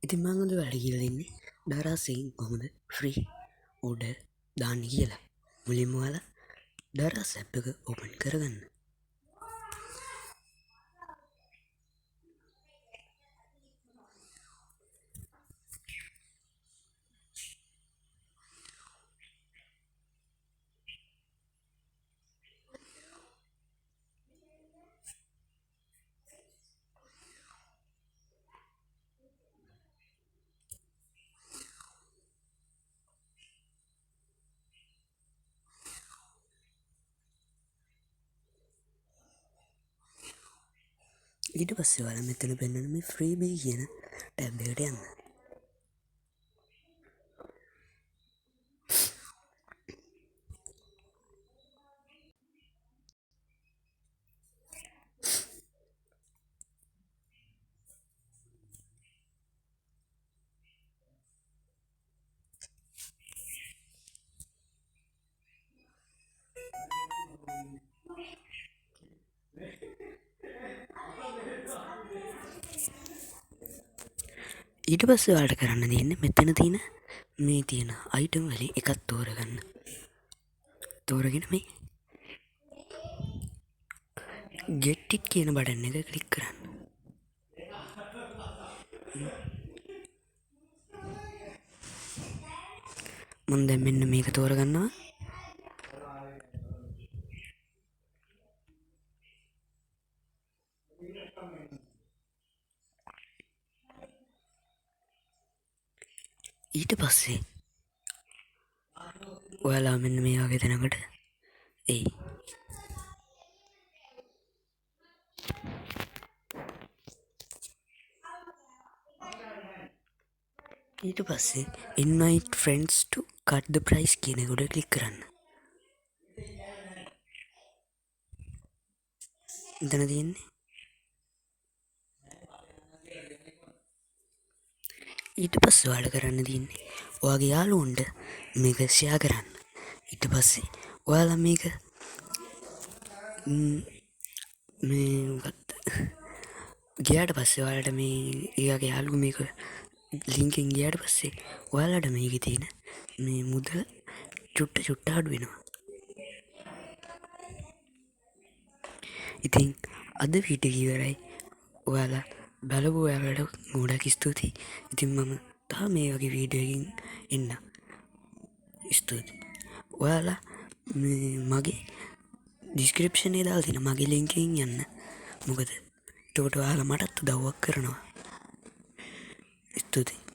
ඉතින් මං අද වැඩ කියලා ඉන්නේ දරාසෙන් කොහොමද ෆ්‍රී ඕඩර් දාන්න කියලා. මුලින්ම ඔයාලා දරාස් ඇප් එක ඕපන් කරගන්න. ඊට පස්සේ ඔයාලා මෙතන පෙන්වන මේ ෆ්‍රීබී කියන ටැබ් එකට යන්න. ඊට පස්සේ ඔයාලට කරන්න තියෙන්නේ මෙතන තියෙන මේ තියෙන අයිටම් වලින් එකක් තෝරගන්න. තෝරගෙන මේ get it කියන බටන් එක ක්ලික් කරන්න. මම දැන් මෙන්න මේක තෝරගන්නවා. ඊට පස්සේ ඔයාලා මෙන්න මේ වගේ තැනකට එයි. ඊට පස්සේ invite friends to cut the price කියන එකට ක්ලික් කරන්න. එතන තියෙන්නේ ඊට පස්සේ ඔයාලා කරන්න තියෙන්නේ ඔයාගේ යාළුවන්ට මේක ෂෙයා කරන්න. ඊට පස්සේ ඔයාලා මේක ගියාට පස්සේ ඔයාලට මේ එයාගේ යාළුවෝ මේක ලින්කෙන් ගියාට පස්සේ ඔයාලට මේකේ තියෙන මේ මුදල චුට්ට අඩු වෙනවා. ඉතින් අද වීඩියෝ ඉවරයි. ඔයාලා බලපු ඔයාලට ගොඩක් ස්තුතියි. ඉතින් මම තාම මේ වගේ වීඩියෝ එකකින් එන්න. ස්තුතියි. ඔයාලා මගේ ඩිස්ක්‍රිප්ෂන් එකේ දාලා තියෙන මගේ ලින්ක් එකෙන් යන්න. මොකද ඒකට ඔයාලා මටත් උදව්වක් කරනවා. ස්තුතියි.